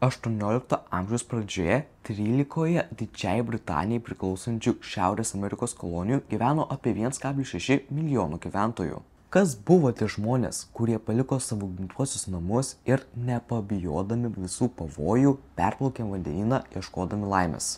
XVIII amžiaus pradžioje 13 Didžiajai Britanijai priklausančių Šiaurės Amerikos kolonijų gyveno apie 1,6 milijono gyventojų. Kas buvo tie žmonės, kurie paliko savo gimtuosius namus ir nepabijodami visų pavojų perplaukė vandenyną ieškodami laimės?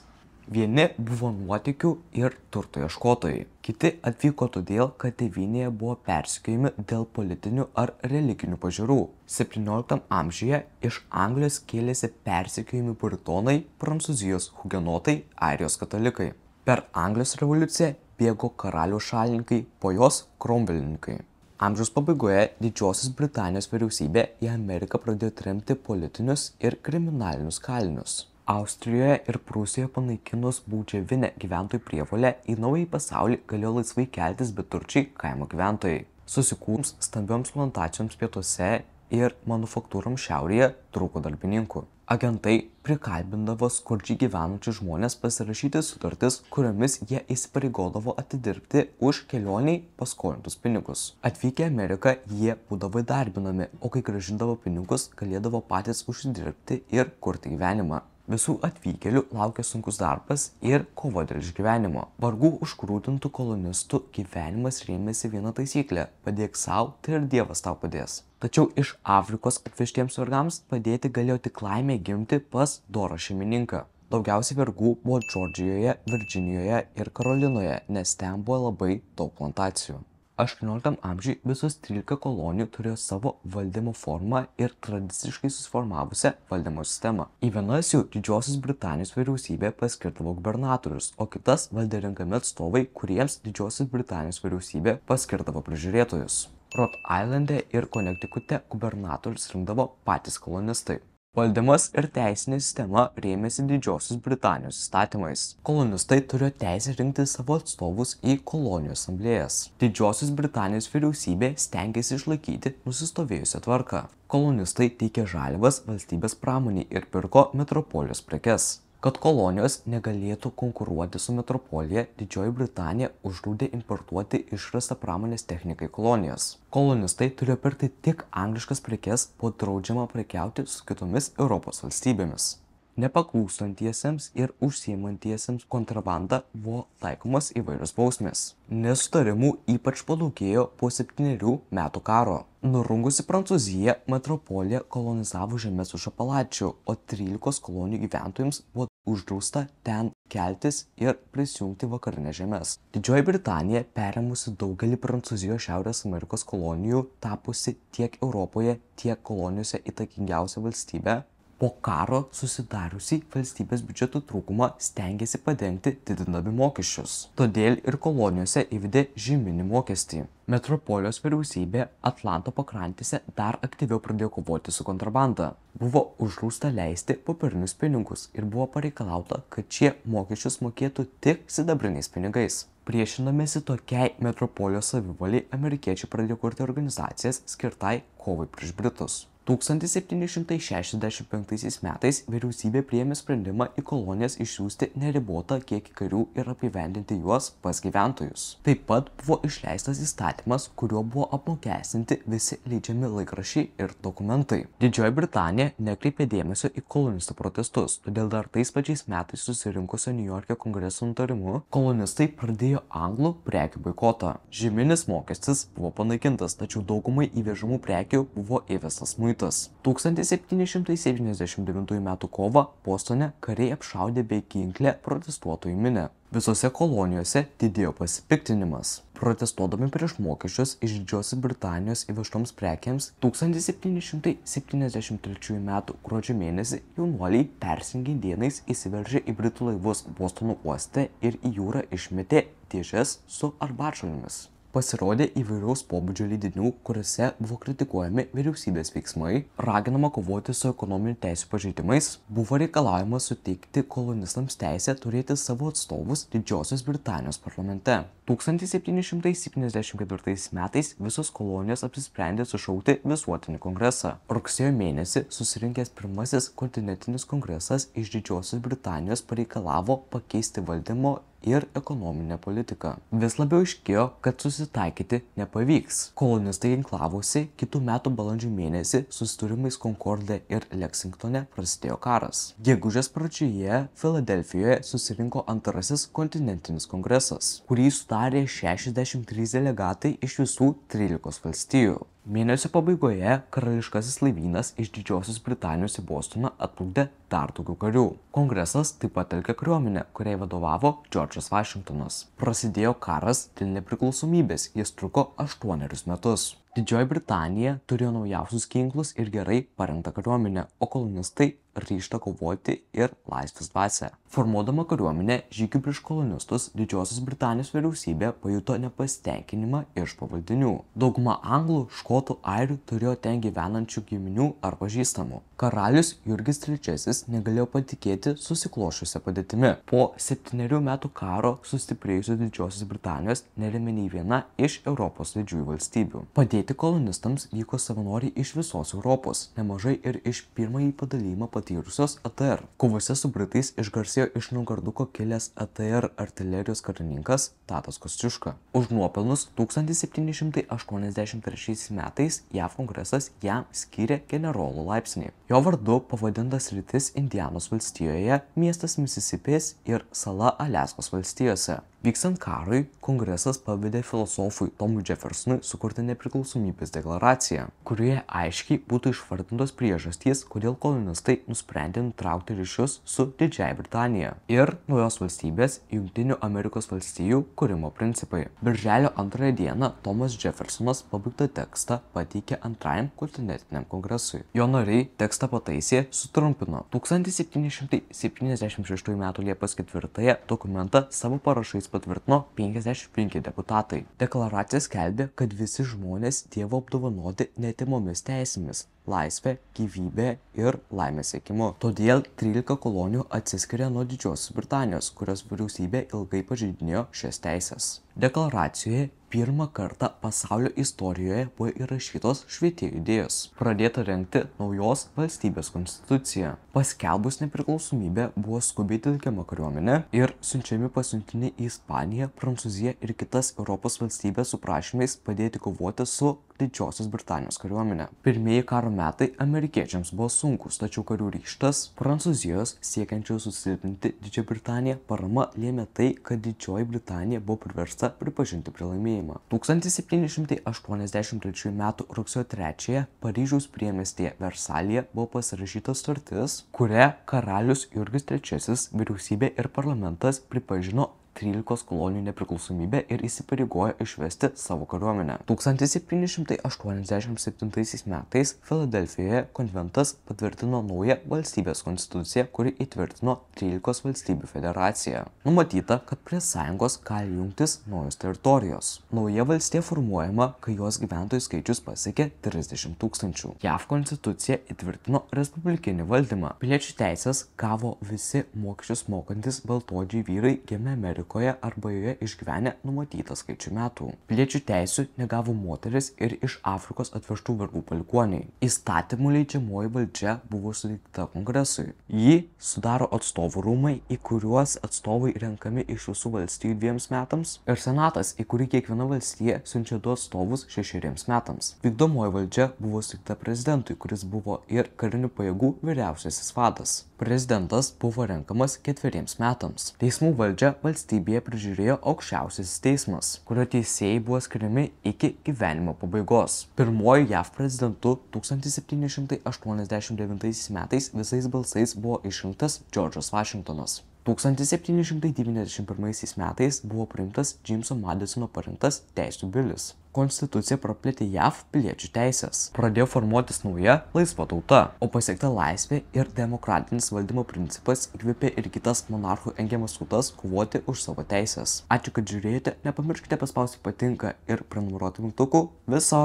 Vieni buvo nuotykių ir turto ieškotojai, kiti atvyko todėl, kad tėvynėje buvo persekiojami dėl politinių ar religinių pažiūrų. 17 amžiuje iš Anglijos kėlėsi persekiojami puritonai, Prancūzijos hugenotai, Airijos katalikai. Per Anglijos revoliuciją bėgo karalių šalininkai, po jos kromvelininkai. Amžiaus pabaigoje Didžiosios Britanijos vyriausybė į Ameriką pradėjo tremti politinius ir kriminalinius kalinius. Austrijoje ir Prūsijoje panaikinus baudžiavinę gyventojų prievolę į naująjį pasaulį galėjo laisvai keltis beturčiai kaimo gyventojai. Susikūrus stambioms plantacijoms pietuose ir manufaktūroms šiaurėje trūko darbininkų. Agentai prikalbindavo skurdžiai gyvenančius žmonės pasirašyti sutartis, kuriomis jie įsipareigodavo atidirbti už kelioniai paskolintus pinigus. Atvykę į Ameriką jie būdavo įdarbinami, o kai grąžindavo pinigus, galėdavo patys užsidirbti ir kurti gyvenimą. Visų atvykėlių laukia sunkus darbas ir kova dėl išgyvenimo. Vargų užgrūdintų kolonistų gyvenimas rėmėsi viena taisyklė – padėk sau, tai ir Dievas tau padės. Tačiau iš Afrikos atvežtiems vergams padėti galėjo tik laimė gimti pas dorą šeimininką. Daugiausiai vergų buvo Džordžijoje, Virdžinijoje ir Karolinoje, nes ten buvo labai daug plantacijų. 18 amžiui visos 13 kolonijų turėjo savo valdymo formą ir tradiciškai susiformavusią valdymo sistemą. Į vienas jų Didžiosios Britanijos vyriausybė paskirdavo gubernatorius, o kitas valdė renkami atstovai, kuriems Didžiosios Britanijos vyriausybė paskirdavo prižiūrėtojus. Rhode Islande ir Connecticute gubernatorius rinkdavo patys kolonistai. Valdymas ir teisinė sistema rėmėsi Didžiosios Britanijos įstatymais. Kolonistai turėjo teisę rinkti savo atstovus į kolonijų asamblėjas. Didžiosios Britanijos vyriausybė stengėsi išlaikyti nusistovėjusią tvarką. Kolonistai teikė žaliavas valstybės pramoniai ir pirko metropolijos prekes. Kad kolonijos negalėtų konkuruoti su metropolija, Didžioji Britanija uždraudė importuoti išrastą pramonės techniką į kolonijas. Kolonistai turėjo pirkti tik angliškas prekes, buvo draudžiama prekiauti su kitomis Europos valstybėmis. Nepaklūstantiesiems ir užsiimantiesiems kontrabanda buvo taikomas įvairios bausmės. Nesutarimų ypač padaugėjo po 7 metų karo. Nurungusi Prancūziją, metropolija kolonizavo žemės už Apalačių, o 13 kolonijų gyventojams buvo uždrausta ten keltis ir prisijungti vakarinės žemės. Didžioji Britanija, perėmusi daugelį Prancūzijos Šiaurės Amerikos kolonijų, tapusi tiek Europoje, tiek kolonijose įtakingiausia valstybė, po karo susidariusi valstybės biudžeto trūkumą stengiasi padengti didindami mokesčius. Todėl ir kolonijose įvedė žyminį mokestį. Metropolijos vyriausybė Atlanto pakrantėse dar aktyviau pradėjo kovoti su kontrabanda. Buvo uždrausta leisti popierinius pinigus ir buvo pareikalauta, kad šie mokesčius mokėtų tik sidabriniais pinigais. Priešindamiesi tokiai metropolijos savivaliai, amerikiečiai pradėjo kurti organizacijas skirtai kovai prieš Britus. 1765 metais vyriausybė priėmė sprendimą į kolonijas išsiųsti neribotą kiekį karių ir apgyvendinti juos pas gyventojus. Taip pat buvo išleistas įstatymas, kuriuo buvo apmokestinti visi leidžiami laikraščiai ir dokumentai. Didžioji Britanija nekreipė dėmesio į kolonistų protestus, todėl dar tais pačiais metais susirinkusio Niujorke kongreso nutarimu kolonistai pradėjo anglų prekių boikotą. Žyminis mokestis buvo panaikintas, tačiau daugumai įvežamų prekių buvo įvestas muitas. 1779 m. kovą Bostone kariai apšaudė bei ginklė protestuotojų minią. Visose kolonijose didėjo pasipiktinimas. Protestuodami prieš mokesčius iš Didžiosios Britanijos įvežtoms prekiams 1773 m. gruodžio mėnesį jaunuoliai persirengę indėnais įsiveržė į britų laivus Bostono uoste ir į jūrą išmetė dėžes su arbatžolėmis. Pasirodė įvairaus pobūdžio leidinių, kuriuose buvo kritikuojami vyriausybės veiksmai, raginama kovoti su ekonominių teisių pažeidimais, buvo reikalaujama suteikti kolonistams teisę turėti savo atstovus Didžiosios Britanijos parlamente. 1774 metais visos kolonijos apsisprendė sušaukti visuotinį kongresą. Rugsėjo mėnesį susirinkęs pirmasis kontinentinis kongresas iš Didžiosios Britanijos pareikalavo pakeisti valdymo ir ekonominę politiką. Vis labiau aiškėjo, kad susitaikyti nepavyks. Kolonistai ginklavosi, kitų metų balandžio mėnesį susitarimais Konkorde ir Leksingtone prasidėjo karas. Gegužės pradžioje Filadelfijoje susirinko antrasis kontinentinis kongresas, kurį sudarė 63 delegatai iš visų 13 valstijų. Mėnesio pabaigoje karališkasis laivynas iš Didžiosios Britanijos į Bostoną atplukdė dar daugiau karių. Kongresas taip pat telkė kariuomenę, kuriai vadovavo Džordžas Vašingtonas. Prasidėjo karas dėl nepriklausomybės, jis truko 8 metus. Didžioji Britanija turėjo naujausius ginklus ir gerai parengtą kariuomenę, o kolonistai ryžtą kovoti ir laisvės dvasią. Formuodama kariuomenę žygių prieš kolonistus, Didžiosios Britanijos vyriausybė pajuto nepasitenkinimą iš pavaldinių. Dauguma anglų, škotų, airių turėjo ten gyvenančių giminių ar pažįstamų. Karalius Jurgis III negalėjo patikėti susiklošusią padėtimi. Po 7 metų karo sustiprėjusios Didžiosios Britanijos nerėmė nei viena iš Europos didžiųjų valstybių. Padėti kolonistams vyko savanoriai iš visos Europos, nemažai ir iš pirmąjį padalijimą patyrusios ATR. Kovose su britais išgarsėjo iš Naugarduko kilęs ATR artilerijos karininkas Tadas Kosciuška. Už nuopelnus 1783 metais JAV kongresas jam skyrė generolo laipsnį. Jo vardu pavadintas sritis Indianos valstijoje, miestas Misisipės ir sala Aliaskos valstijose. Vykstant karui, kongresas pavedė filosofui Tomui Jeffersonui sukurti nepriklausomybės deklaraciją, kurioje aiškiai būtų išvardintos priežastys, kodėl kolonistai nusprendė nutraukti ryšius su Didžiąja Britanija ir naujos valstybės Jungtinių Amerikos valstijų kūrimo principai. Birželio 2 dieną Tomas Jeffersonas pabaigtą tekstą pateikė antrajam kontinentiniam kongresui. Jo nariai tekstą pataisė, sutrumpino. 1776 m. Liepos 4 dokumentą savo parašais patvirtino 55 deputatai. Deklaracija skelbė, kad visi žmonės Dievo apdovanoti netimomis teisėmis - laisvė, gyvybė ir laimės siekimu. Todėl 13 kolonijų atsiskiria nuo Didžiosios Britanijos, kurios vyriausybė ilgai pažeidinėjo šias teisės. Deklaracijoje pirmą kartą pasaulio istorijoje buvo įrašytos švietėjų idėjos. Pradėta rengti naujos valstybės konstituciją. Paskelbus nepriklausomybę buvo skubiai telkiama kariuomenė ir siunčiami pasiuntiniai į Ispaniją, Prancūziją ir kitas Europos valstybės su prašymais padėti kovoti su Didžiosios Britanijos kariuomenė. Pirmieji karo metai amerikiečiams buvo sunkus, tačiau karių ryžtas, Prancūzijos siekiančios susilpninti Didžiąją Britaniją parama lėmė tai, kad Didžioji Britanija buvo priversta pripažinti pralaimėjimą. 1783 m. rugsėjo 3 Paryžiaus priemiestyje Versalyje buvo pasirašyta sutartis, kuria karalius Jurgis III, vyriausybė ir parlamentas pripažino 13 kolonijų nepriklausomybę ir įsipareigojo išvesti savo kariuomenę. 1787 metais Filadelfijoje konventas patvirtino naują valstybės konstituciją, kuri įtvirtino 13 valstybių federaciją. Numatyta, kad prie sąjungos gali jungtis naujos teritorijos. Nauja valstija formuojama, kai jos gyventojų skaičius pasiekė 30 000. JAV konstitucija įtvirtino respublikinį valdymą. Piliečių teisės gavo visi mokesčius mokantis baltaodžiai vyrai gimę Amerikoje arba joje išgyvenę numatytą skaičių metų. Piliečių teisių negavo moteris ir iš Afrikos atvežtų vergų palikuoniai. Įstatymų leidžiamoji valdžia buvo suteikta kongresui. Jį sudaro atstovų rūmai, į kuriuos atstovai renkami iš visų valstijų 2 metams, ir senatas, į kurį kiekviena valstija siunčia 2 atstovus 6 metams. Vykdomoji valdžia buvo suteikta prezidentui, kuris buvo ir karinių pajėgų vyriausiasis vadas. Prezidentas buvo renkamas 4 metams. Teismų valdžią valstybėje prižiūrėjo aukščiausiasis teismas, kurio teisėjai buvo skiriami iki gyvenimo pabaigos. Pirmuoju JAV prezidentu 1789 metais visais balsais buvo išrinktas Džordžas Vašingtonas. 1791 metais buvo priimtas Džeimso Madisono parengtas Teisių bilis. Konstitucija praplėtė JAV piliečių teisės. Pradėjo formuotis nauja laisva tauta, o pasiekta laisvė ir demokratinis valdymo principas įkvėpė ir kitas monarchų engiamas tautas kovoti už savo teisės. Ačiū, kad žiūrėjote, nepamirškite paspausti patinka ir prenumeruoti mygtukų. Viso!